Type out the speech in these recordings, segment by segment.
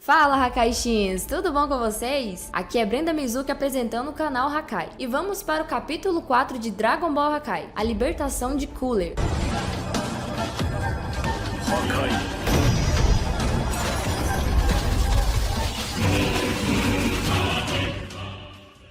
Fala, Hakaishins! Tudo bom com vocês? Aqui é Brenda Mizuki apresentando o canal Hakai. E vamos para o capítulo 4 de Dragon Ball Hakai, a libertação de Cooler. Hakai.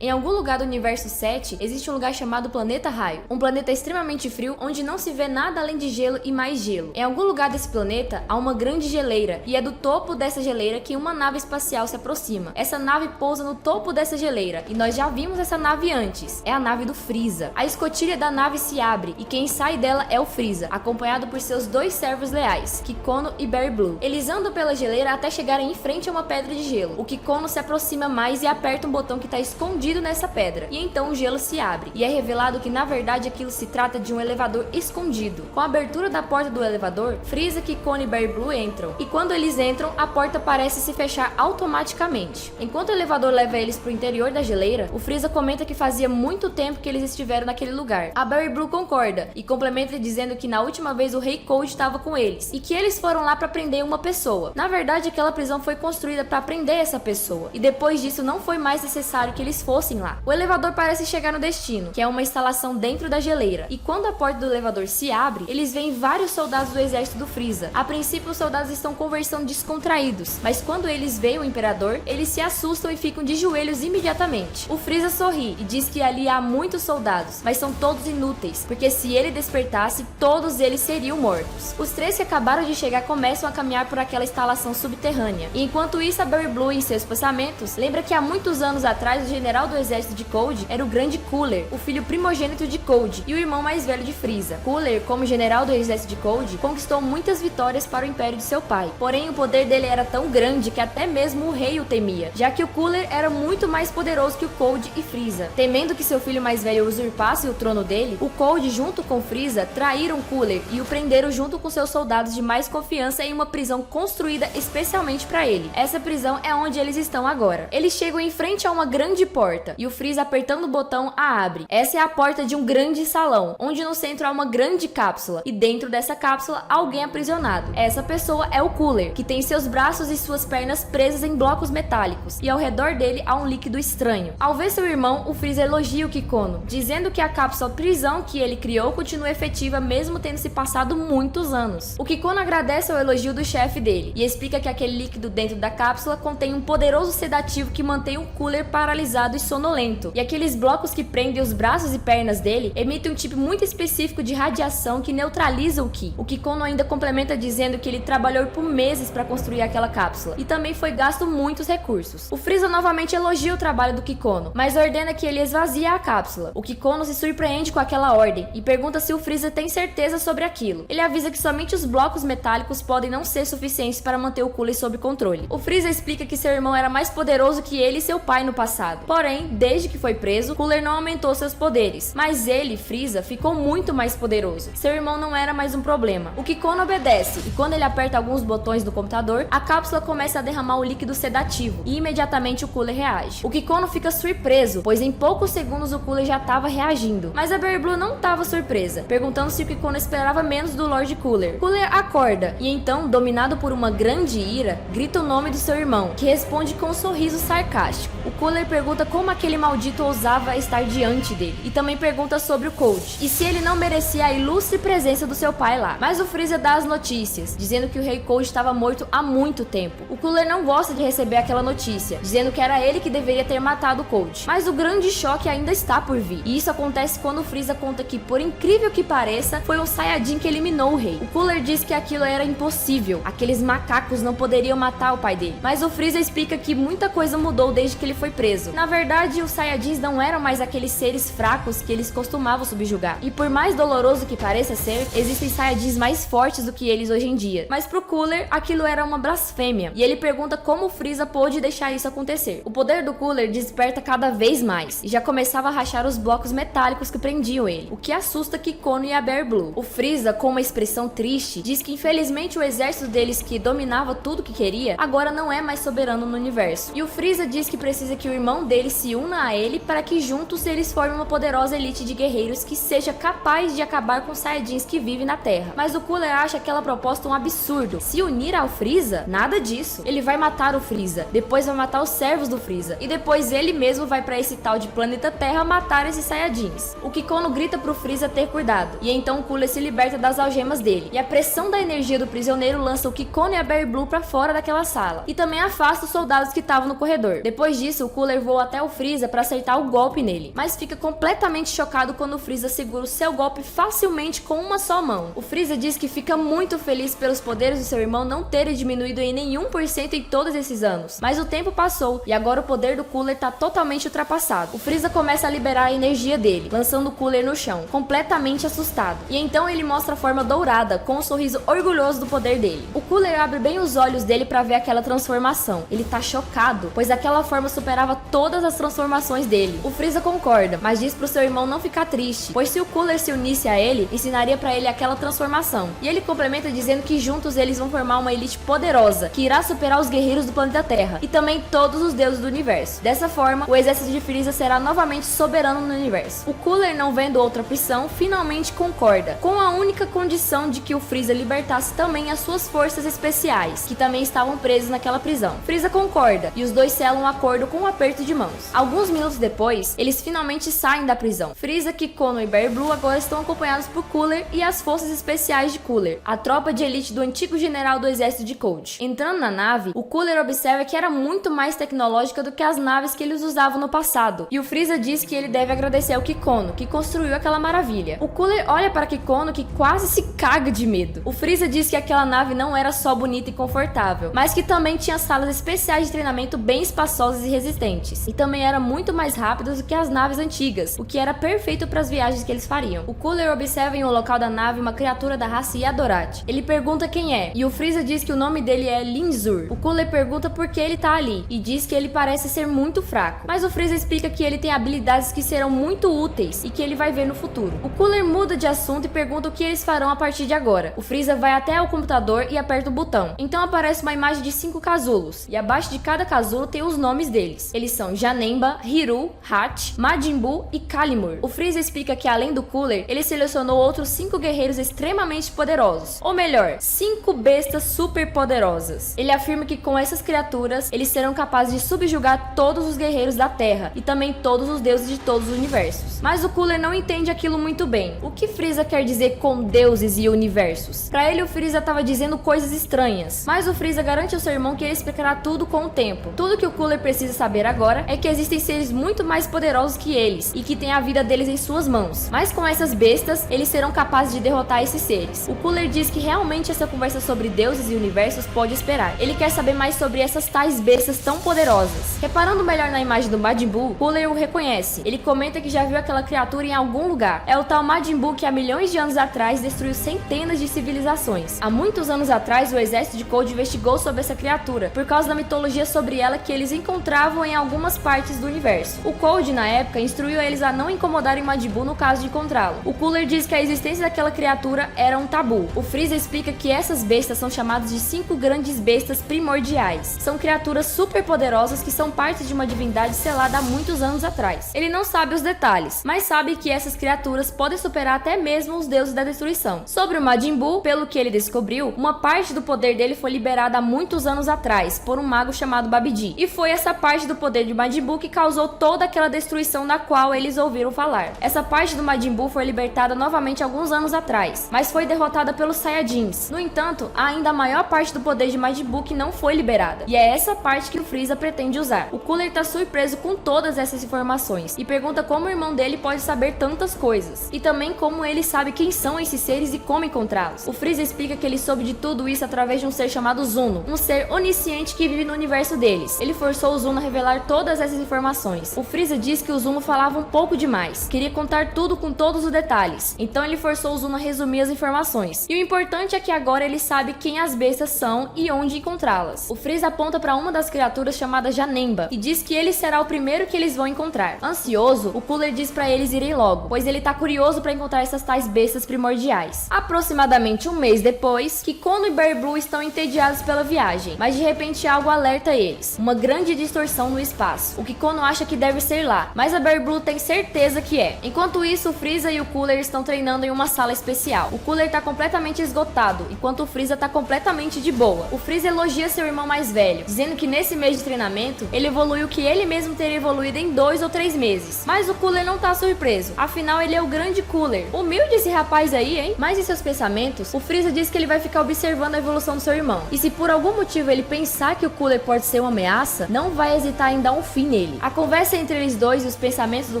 Em algum lugar do universo 7, existe um lugar chamado Planeta Raio. Um planeta extremamente frio, onde não se vê nada além de gelo e mais gelo. Em algum lugar desse planeta, há uma grande geleira, e é do topo dessa geleira que uma nave espacial se aproxima. Essa nave pousa no topo dessa geleira, e nós já vimos essa nave antes. É a nave do Freeza. A escotilha da nave se abre, e quem sai dela é o Freeza, acompanhado por seus dois servos leais, Kikono e Barry Blue. Eles andam pela geleira até chegarem em frente a uma pedra de gelo. O Kikono se aproxima mais e aperta um botão que está escondido nessa pedra, e então o gelo se abre, e é revelado que na verdade aquilo se trata de um elevador escondido. Com a abertura da porta do elevador, Freeza, Kikono e Barry Blue entram, e quando eles entram, a porta parece se fechar automaticamente. Enquanto o elevador leva eles pro interior da geleira, o Freeza comenta que fazia muito tempo que eles estiveram naquele lugar. A Barry Blue concorda, e complementa dizendo que na última vez o Rei Cold estava com eles, e que eles foram lá para prender uma pessoa. Na verdade, aquela prisão foi construída para prender essa pessoa, e depois disso não foi mais necessário que eles fossem lá. O elevador parece chegar no destino, que é uma instalação dentro da geleira, e quando a porta do elevador se abre, eles veem vários soldados do exército do Freeza. A princípio, os soldados estão conversando descontraídos, mas quando eles veem o imperador, eles se assustam e ficam de joelhos imediatamente. O Freeza sorri e diz que ali há muitos soldados, mas são todos inúteis, porque se ele despertasse, todos eles seriam mortos. Os três que acabaram de chegar começam a caminhar por aquela instalação subterrânea, e enquanto isso, a Barry Blue, em seus pensamentos, lembra que há muitos anos atrás o general do exército de Cold era o grande Cooler, o filho primogênito de Cold e o irmão mais velho de Freeza. Cooler, como general do exército de Cold, conquistou muitas vitórias para o império de seu pai, porém o poder dele era tão grande que até mesmo o rei o temia, já que o Cooler era muito mais poderoso que o Cold e Freeza. Temendo que seu filho mais velho usurpasse o trono dele, o Cold junto com Freeza traíram Cooler e o prenderam junto com seus soldados de mais confiança em uma prisão construída especialmente para ele. Essa prisão é onde eles estão agora. Eles chegam em frente a uma grande porta, e o Freeza, apertando o botão, a abre. Essa é a porta de um grande salão, onde no centro há uma grande cápsula, e dentro dessa cápsula há alguém aprisionado. Essa pessoa é o Cooler, que tem seus braços e suas pernas presas em blocos metálicos, e ao redor dele há um líquido estranho. Ao ver seu irmão, o Freeza elogia o Kikono, dizendo que a cápsula prisão que ele criou continua efetiva mesmo tendo se passado muitos anos. O Kikono agradece ao elogio do chefe dele, e explica que aquele líquido dentro da cápsula contém um poderoso sedativo que mantém o Cooler paralisado e sonolento, e aqueles blocos que prendem os braços e pernas dele emitem um tipo muito específico de radiação que neutraliza o Ki. O Kikono ainda complementa dizendo que ele trabalhou por meses para construir aquela cápsula, e também foi gasto muitos recursos. O Freeza novamente elogia o trabalho do Kikono, mas ordena que ele esvazie a cápsula. O Kikono se surpreende com aquela ordem, e pergunta se o Freeza tem certeza sobre aquilo. Ele avisa que somente os blocos metálicos podem não ser suficientes para manter o Cooler sob controle. O Freeza explica que seu irmão era mais poderoso que ele e seu pai no passado, porém, desde que foi preso, Cooler não aumentou seus poderes, mas ele, Freeza, ficou muito mais poderoso. Seu irmão não era mais um problema. O Kikono obedece, e quando ele aperta alguns botões do computador, a cápsula começa a derramar o líquido sedativo, e imediatamente o Cooler reage. O Kikono fica surpreso, pois em poucos segundos o Cooler já estava reagindo, mas a Barry Blue não estava surpresa, perguntando se o Kikono esperava menos do Lord Cooler. Cooler acorda, e então, dominado por uma grande ira, grita o nome do seu irmão, que responde com um sorriso sarcástico. O Cooler pergunta como aquele maldito ousava estar diante dele, e também pergunta sobre o Cold, e se ele não merecia a ilustre presença do seu pai lá. Mas o Freeza dá as notícias, dizendo que o Rei Cold estava morto há muito tempo. O Cooler não gosta de receber aquela notícia, dizendo que era ele que deveria ter matado o Cold. Mas o grande choque ainda está por vir, e isso acontece quando o Freeza conta que, por incrível que pareça, foi um Saiyajin que eliminou o rei. O Cooler diz que aquilo era impossível, aqueles macacos não poderiam matar o pai dele. Mas o Freeza explica que muita coisa mudou desde que ele foi preso. Na verdade, os Saiyajins não eram mais aqueles seres fracos que eles costumavam subjugar. E por mais doloroso que pareça ser, existem Saiyajins mais fortes do que eles hoje em dia. Mas pro Cooler, aquilo era uma blasfêmia. E ele pergunta como o Freeza pôde deixar isso acontecer. O poder do Cooler desperta cada vez mais, e já começava a rachar os blocos metálicos que prendiam ele, o que assusta Kikono e a Barry Blue. O Freeza, com uma expressão triste, diz que infelizmente o exército deles, que dominava tudo que queria, agora não é mais soberano no universo. E o Freeza diz que precisa que o irmão dele se se una a ele para que juntos eles formem uma poderosa elite de guerreiros que seja capaz de acabar com os Saiyajins que vivem na Terra. Mas o Cooler acha aquela proposta um absurdo. Se unir ao Freeza? Nada disso. Ele vai matar o Freeza, depois vai matar os servos do Freeza, e depois ele mesmo vai para esse tal de planeta Terra matar esses Saiyajins. O Kikono grita pro Freeza ter cuidado, e então o Cooler se liberta das algemas dele, e a pressão da energia do prisioneiro lança o Kikono e a Berry Blue pra fora daquela sala, e também afasta os soldados que estavam no corredor. Depois disso, o Cooler voa até o Freeza para acertar o golpe nele, mas fica completamente chocado quando o Freeza segura o seu golpe facilmente com uma só mão. O Freeza diz que fica muito feliz pelos poderes do seu irmão não terem diminuído em nenhum por cento em todos esses anos, mas o tempo passou e agora o poder do Cooler tá totalmente ultrapassado. O Freeza começa a liberar a energia dele, lançando o Cooler no chão, completamente assustado, e então ele mostra a forma dourada com um sorriso orgulhoso do poder dele. O Cooler abre bem os olhos dele para ver aquela transformação. Ele tá chocado, pois aquela forma superava todas as transformações dele. O Freeza concorda, mas diz pro seu irmão não ficar triste, pois se o Cooler se unisse a ele, ensinaria para ele aquela transformação. E ele complementa dizendo que juntos eles vão formar uma elite poderosa, que irá superar os guerreiros do planeta Terra, e também todos os deuses do universo. Dessa forma, o exército de Freeza será novamente soberano no universo. O Cooler, não vendo outra opção, finalmente concorda, com a única condição de que o Freeza libertasse também as suas forças especiais, que também estavam presos naquela prisão. Freeza concorda, e os dois selam um acordo com um aperto de mãos. Alguns minutos depois, eles finalmente saem da prisão. Freeza, Kikono e Berry Blue agora estão acompanhados por Cooler e as forças especiais de Cooler, a tropa de elite do antigo general do exército de Cold. Entrando na nave, o Cooler observa que era muito mais tecnológica do que as naves que eles usavam no passado, e o Freeza diz que ele deve agradecer ao Kikono, que construiu aquela maravilha. O Cooler olha para Kikono, que quase se caga de medo. O Freeza diz que aquela nave não era só bonita e confortável, mas que também tinha salas especiais de treinamento bem espaçosas e resistentes, e também era muito mais rápidas do que as naves antigas, o que era perfeito para as viagens que eles fariam. O Cooler observa em um local da nave uma criatura da raça Yadorat. Ele pergunta quem é, e o Freeza diz que o nome dele é Linzur. O Cooler pergunta por que ele tá ali, e diz que ele parece ser muito fraco, mas o Freeza explica que ele tem habilidades que serão muito úteis e que ele vai ver no futuro. O Cooler muda de assunto e pergunta o que eles farão a partir de agora. O Freeza vai até o computador e aperta o botão. Então aparece uma imagem de 5 casulos, e abaixo de cada casulo tem os nomes deles. Eles são Janemba, Hiru, Hatch, Majin Buu e Kalimur. O Freeza explica que além do Cooler, ele selecionou outros 5 guerreiros extremamente poderosos, ou melhor, 5 bestas super poderosas. Ele afirma que com essas criaturas, eles serão capazes de subjugar todos os guerreiros da Terra e também todos os deuses de todos os universos. Mas o Cooler não entende aquilo muito bem. O que Freeza quer dizer com deuses e universos? Pra ele, o Freeza estava dizendo coisas estranhas, mas o Freeza garante ao seu irmão que ele explicará tudo com o tempo. Tudo que o Cooler precisa saber agora é que existem seres muito mais poderosos que eles e que têm a vida deles em suas mãos. Mas com essas bestas, eles serão capazes de derrotar esses seres. O Cooler diz que realmente essa conversa sobre deuses e universos pode esperar. Ele quer saber mais sobre essas tais bestas tão poderosas. Reparando melhor na imagem do Majin Buu, Cooler o reconhece. Ele comenta que já viu aquela criatura em algum lugar. É o tal Majin Buu que há milhões de anos atrás destruiu centenas de civilizações. Há muitos anos atrás, o exército de Cold investigou sobre essa criatura, por causa da mitologia sobre ela que eles encontravam em algumas partes do universo. O Cold, na época, instruiu eles a não incomodarem Majin Buu no caso de encontrá-lo. O Cooler diz que a existência daquela criatura era um tabu. O Freeza explica que essas bestas são chamadas de 5 grandes bestas primordiais. São criaturas super poderosas que são parte de uma divindade selada há muitos anos atrás. Ele não sabe os detalhes, mas sabe que essas criaturas podem superar até mesmo os deuses da destruição. Sobre o Majin Buu, pelo que ele descobriu, uma parte do poder dele foi liberada há muitos anos atrás por um mago chamado Babidi, e foi essa parte do poder de Majin Buu que causou toda aquela destruição da qual eles ouviram falar. Essa parte do Majin Buu foi libertada novamente alguns anos atrás, mas foi derrotada pelos Saiyajins. No entanto, há ainda a maior parte do poder de Majin Buu que não foi liberada, e é essa parte que o Freeza pretende usar. O Cooler tá surpreso com todas essas informações e pergunta como o irmão dele pode saber tantas coisas, e também como ele sabe quem são esses seres e como encontrá-los. O Freeza explica que ele soube de tudo isso através de um ser chamado Zuno, um ser onisciente que vive no universo deles. Ele forçou o Zuno a revelar todas essas informações. O Freeza diz que o Zuno falava um pouco demais, queria contar tudo com todos os detalhes, então ele forçou o Zuno a resumir as informações. E o importante é que agora ele sabe quem as bestas são e onde encontrá-las. O Freeza aponta para uma das criaturas chamada Janemba e diz que ele será o primeiro que eles vão encontrar. Ansioso, o Cooler diz para eles irem logo, pois ele tá curioso para encontrar essas tais bestas primordiais. Aproximadamente um mês depois, Kikono e Berry Blue estão entediados pela viagem, mas de repente algo alerta eles: uma grande distorção no espaço. O Kikono acha que deve ser lá, mas a Berry Blue tem certeza que é. Enquanto isso, o Freeza e o Cooler estão treinando em uma sala especial. O Cooler tá completamente esgotado, enquanto o Freeza tá completamente de boa. O Freeza elogia seu irmão mais velho, dizendo que nesse mês de treinamento, ele evoluiu o que ele mesmo teria evoluído em 2 ou 3 meses. Mas o Cooler não tá surpreso, afinal ele é o grande Cooler. Humilde esse rapaz aí, hein? Mas em seus pensamentos, o Freeza diz que ele vai ficar observando a evolução do seu irmão. E se por algum motivo ele pensar que o Cooler pode ser uma ameaça, não vai hesitar em dar um fim nele. A conversa entre eles dois e os pensamentos do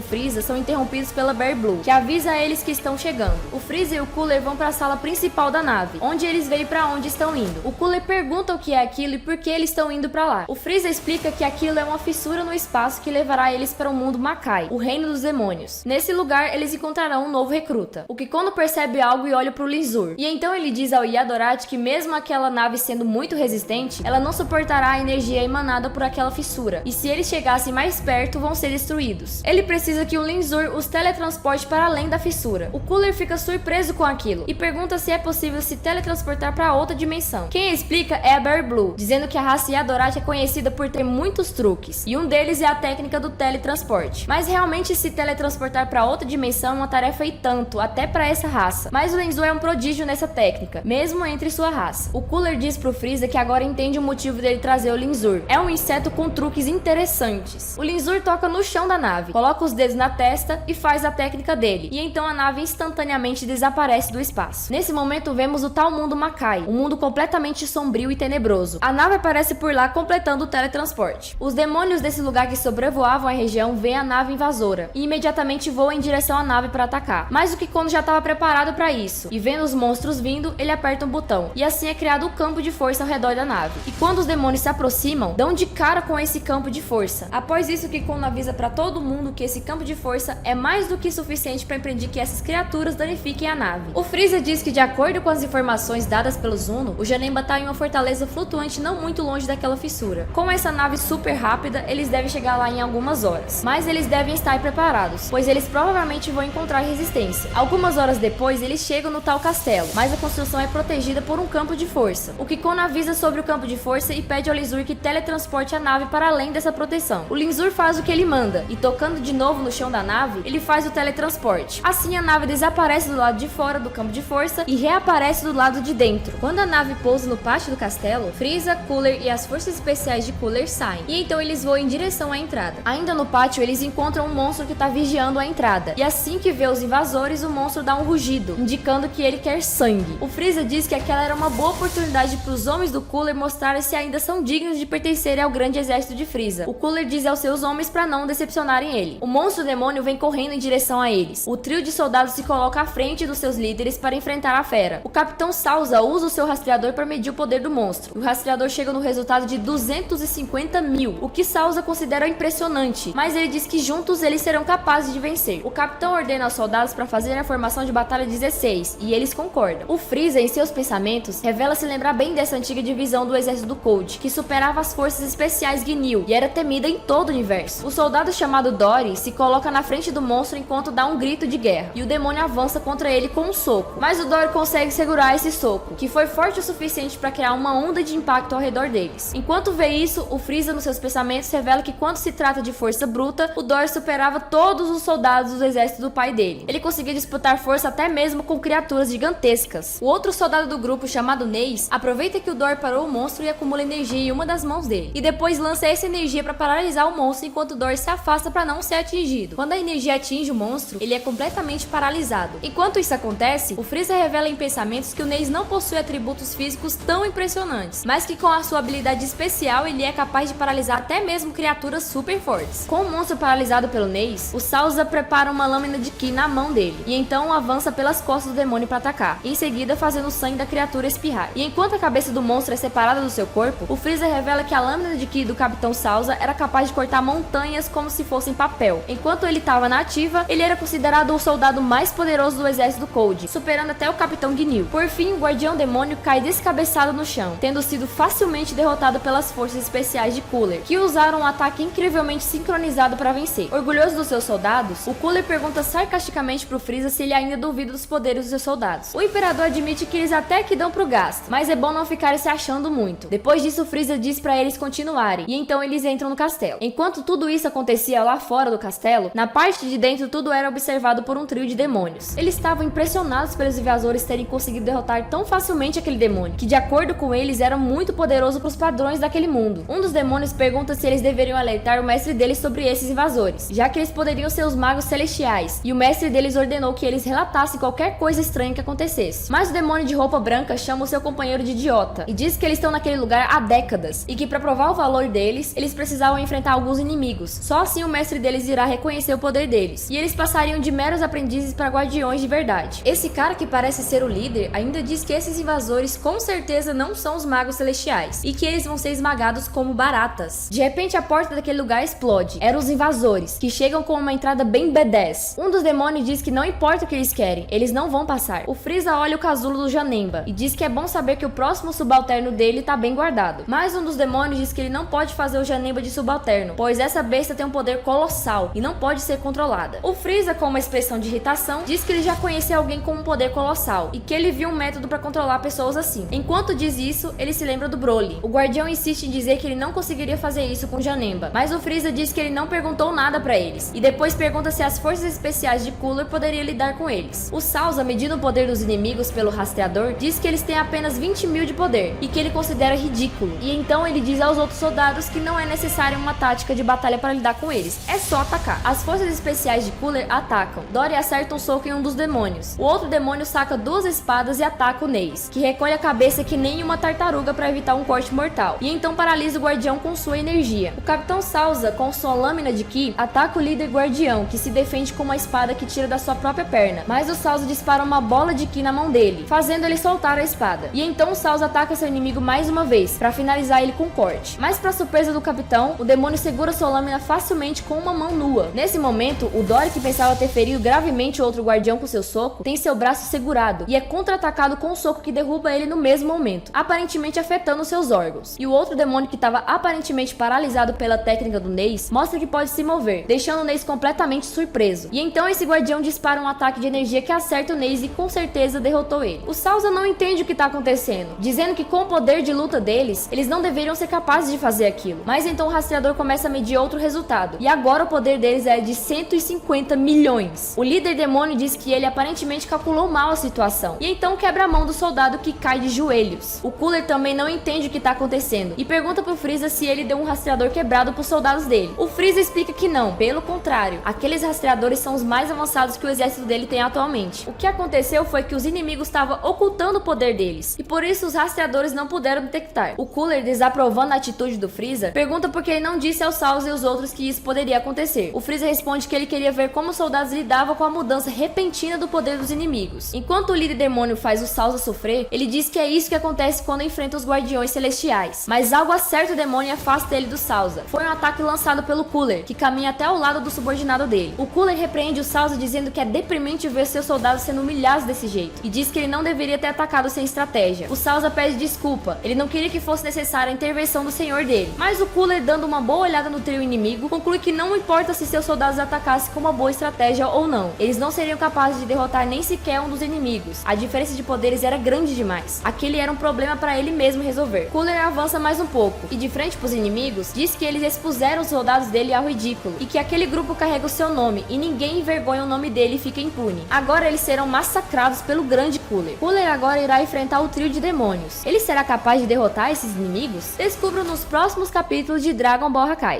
Freeza são interrompidos pela Berry Blue, que avisa a eles que estão chegando. O Freeza e o Cooler vão para a sala principal da nave, onde eles veem para onde estão indo. O Cooler pergunta o que é aquilo e por que eles estão indo para lá. O Freeza explica que aquilo é uma fissura no espaço que levará eles para o mundo Makai, o reino dos demônios. Nesse lugar, eles encontrarão um novo recruta. O Kikono percebe algo e olha pro Linzur. E então ele diz ao Yadorat que mesmo aquela nave sendo muito resistente, ela não suportará a energia emanada por aquela fissura. E se eles chegassem mais perto, vão ser destruídos. Ele precisa que o Linzur os teletransporte para além da fissura. O Cooler fica surpreso com aquilo e pergunta se é possível se teletransportar para outra dimensão. Quem explica é a Berry Blue, dizendo que a raça Yadorat é conhecida por ter muitos truques, e um deles é a técnica do teletransporte. Mas realmente se teletransportar para outra dimensão é uma tarefa e tanto, até para essa raça. Mas o Linzur é um prodígio nessa técnica, mesmo entre sua raça. O Cooler diz pro Freeza que agora entende o motivo dele trazer o Linzur. É um inseto com truques interessantes. O Linzur toca no chão da nave, coloca os dedos na testa e faz a técnica dele. E então a nave instantaneamente desaparece do espaço. Nesse momento vemos o tal mundo Makai, um mundo completamente sombrio e tenebroso. A nave aparece por lá completando o teletransporte. Os demônios desse lugar que sobrevoavam a região veem a nave invasora e imediatamente voam em direção à nave para atacar. Mas o Kikono já estava preparado para isso, e vendo os monstros vindo, ele aperta um botão, e assim é criado um campo de força ao redor da nave. E quando os demônios se aproximam, dão de cara com esse campo de força. Após isso, Kikono avisa para todo mundo que esse campo de força é mais do que suficiente para impedir que essas criaturas danifiquem a nave. O Freeza diz que, de acordo com as informações dadas pelo Zuno, o Janemba está em uma fortaleza flutuante não muito longe daquela fissura. Com essa nave super rápida, eles devem chegar lá em algumas horas, mas eles devem estar preparados, pois eles provavelmente vão encontrar resistência. Algumas horas depois, eles chegam no tal castelo, mas a construção é protegida por um campo de força. O Kikono avisa sobre o campo de força e pede ao Linzur que teletransporte a nave para além dessa proteção. O Linzur faz o que ele manda, e tocando de novo no chão da nave, ele faz o teletransporte. Assim, a nave desaparece do lado de fora do campo de força e reaparece do lado de dentro. Quando a nave pousa no pátio do castelo, Freeza, Cooler e as forças especiais de Cooler saem, e então eles voam em direção à entrada. Ainda no pátio, eles encontram um monstro que está vigiando a entrada, e assim que vê os invasores, o monstro dá um rugido, indicando que ele quer sangue. O Freeza diz que aquela era uma boa oportunidade para os homens do Cooler mostrarem se ainda são dignos de pertencerem ao grande exército de Freeza. O Cooler diz aos seus homens para não decepcionarem ele. O monstro demônio vem correndo em direção a eles. O trio de soldados se coloca à frente dos seus líderes para enfrentar a fera. O Capitão Sauza usa o seu rastreador para medir o poder do monstro. O rastreador chega no resultado de 250 mil, o que Sauza considera impressionante, mas ele diz que juntos eles serão capazes de vencer. O capitão ordena aos soldados para fazer a formação de batalha 16, e eles concordam. O Freeza, em seus pensamentos, revela se lembrar bem dessa antiga divisão do exército do Cold, que superava as forças especiais Ginyu e era temida em todo o universo. O soldado chamado Dory se coloca na frente do monstro enquanto dá um grito de guerra, e o demônio avança contra ele com um soco, mas o Dory consegue segurar esse soco, que foi forte o suficiente para criar uma onda de impacto ao redor deles. Enquanto vê isso, o Freeza, nos seus pensamentos, revela que quando se trata de força bruta, o Dory superava todos os soldados do exército do pai dele. Ele conseguia disputar força até mesmo com criaturas gigantescas. O outro soldado do grupo, chamado Neis, aproveita que o Dory parou o monstro e acumula energia em uma das mãos dele, e depois lança essa energia para paralisar o monstro enquanto o Dory se afasta para não ser atingido. Quando a energia atinge o monstro, ele é completamente paralisado. Enquanto isso acontece, o Freeza revela em pensamentos que o Neis não possui atributos físicos tão impressionantes, mas que com a sua habilidade especial ele é capaz de paralisar até mesmo criaturas super fortes. Com o monstro paralisado pelo Neis, o Sauza prepara uma lâmina de Ki na mão dele, e então avança pelas costas do demônio para atacar, em seguida fazendo o sangue da criatura espirrar. E enquanto a cabeça do monstro é separada do seu corpo, o Freeza revela que a lâmina de Ki do Capitão Sauza era capaz de cortar montanhas como se fossem papel. Enquanto ele estava na ativa, ele era considerado o soldado mais poderoso do exército do Cold, superando até o Capitão Ginyu. Por fim, o Guardião Demônio cai descabeçado no chão, tendo sido facilmente derrotado pelas forças especiais de Cooler, que usaram um ataque incrivelmente sincronizado para vencer. Orgulhoso dos seus soldados, o Cooler pergunta sarcasticamente pro Freeza se ele ainda duvida dos poderes dos seus soldados. O Imperador admite que eles até que dão pro gasto, mas é bom não ficarem se achando muito. Depois disso, o Freeza diz para eles continuarem, e então eles entram no castelo. castelo. Enquanto tudo isso acontecia lá fora do castelo, na parte de dentro tudo era observado por um trio de demônios. Eles estavam impressionados pelos invasores terem conseguido derrotar tão facilmente aquele demônio, que de acordo com eles era muito poderoso para os padrões daquele mundo. Um dos demônios pergunta se eles deveriam alertar o mestre deles sobre esses invasores, já que eles poderiam ser os magos celestiais, e o mestre deles ordenou que eles relatassem qualquer coisa estranha que acontecesse. Mas o demônio de roupa branca chama o seu companheiro de idiota, e diz que eles estão naquele lugar há décadas, e que para provar o valor deles, eles precisavam enfrentar alguns inimigos. Só assim o mestre deles irá reconhecer o poder deles, e eles passariam de meros aprendizes para guardiões de verdade. Esse cara que parece ser o líder ainda diz que esses invasores com certeza não são os magos celestiais, e que eles vão ser esmagados como baratas. De repente a porta daquele lugar explode. Eram os invasores, que chegam com uma entrada bem B10. Um dos demônios diz que não importa o que eles querem, eles não vão passar. O Frieza olha o casulo do Janemba e diz que é bom saber que o próximo subalterno dele tá bem guardado. Mas um dos demônios diz que ele não pode fazer o Janemba de subalterno, pois essa besta tem um poder colossal e não pode ser controlada. O Frieza, com uma expressão de irritação, diz que ele já conhecia alguém com um poder colossal e que ele viu um método para controlar pessoas assim. Enquanto diz isso, ele se lembra do Broly. O guardião insiste em dizer que ele não conseguiria fazer isso com Janemba, mas o Frieza diz que ele não perguntou nada para eles, e depois pergunta se as forças especiais de Cooler poderiam lidar com eles. O Salza, medindo o poder dos inimigos pelo rastreador, diz que eles têm apenas 20.000 de poder, e que ele considera ridículo, e então ele diz aos outros soldados que não é necessária uma tática de batalha para lidar com eles, é só atacar. As forças especiais de Cooler atacam. Dory acerta um soco em um dos demônios. O outro demônio saca 2 espadas e ataca o Neis, que recolhe a cabeça que nem uma tartaruga para evitar um corte mortal, e então paralisa o guardião com sua energia. O Capitão Salza, com sua lâmina de Ki, ataca o líder guardião, que se defende com uma espada que tira da sua própria perna, mas o Salza dispara uma bola de Ki na mão dele, fazendo ele soltar a espada. E então o Salza ataca seu inimigo mais uma vez, para finalizar ele com um corte. Mas para surpresa do capitão, o demônio segura sua lâmina facilmente com uma mão nua. Nesse momento, o Dory, que pensava ter ferido gravemente o outro guardião com seu soco, tem seu braço segurado e é contra-atacado com um soco que derruba ele no mesmo momento, aparentemente afetando seus órgãos. E o outro demônio, que estava aparentemente paralisado pela técnica do Neis, mostra que pode se mover, deixando o Neis completamente surpreso. E então esse guardião dispara um ataque de energia que acerta o Neis e com certeza derrotou ele. O Salza não entende o que está acontecendo, dizendo que com o poder de luta deles, eles não deveriam ser capazes de fazer aquilo. Mas então o rastreador começa a medir outro resultado, e agora o poder deles é de 150 milhões. O líder demônio diz que ele aparentemente calculou mal a situação, e então quebra a mão do soldado, que cai de joelhos. O Cooler também não entende o que está acontecendo e pergunta pro Frieza se ele deu um rastreador quebrado pros soldados dele. O Frieza explica que não, pelo contrário, aqueles rastreadores são os mais avançados que o exército dele tem atualmente. O que aconteceu foi que os inimigos estavam ocultando o poder deles, e por isso os rastreadores não puderam detectar. O Cooler, desaprovando a atitude do Frieza, pergunta por que ele não disse aos Salza e os outros que isso poderia acontecer. O Frieza responde que ele queria ver como os soldados lidavam com a mudança repentina do poder dos inimigos. Enquanto o líder demônio faz o Salza sofrer, ele diz que é isso que acontece quando enfrenta os guardiões celestiais. Mas algo acerta o demônio e afasta ele do Salza. Foi um ataque lançado pelo Cooler, que caminha até ao lado do subordinado dele. O Cooler repreende o Salza, dizendo que é deprimente ver seus soldados sendo humilhados desse jeito, e diz que ele não deveria ter atacado sem estratégia. O Salza pede desculpa, ele não queria que fosse necessária a intervenção do senhor dele. Mas o Cooler, dando uma boa olhada no trio inimigo, conclui que não importa se seus soldados atacassem com uma boa estratégia ou não, eles não seriam capazes de derrotar nem sequer um dos inimigos. A diferença de poderes era grande demais. Aquele era um problema para ele mesmo resolver. Cooler avança mais um pouco, e de frente pros inimigos, diz que eles expuseram os soldados dele ao ridículo, e que aquele grupo carrega o seu nome, e ninguém envergonha o nome dele e fica impune. Agora eles serão massacrados pelo grande Cooler. Cooler agora irá enfrentar o trio de demônios. Ele será capaz de derrotar esses inimigos? Descubra nos próximos capítulos de Dragon Ball Hakai.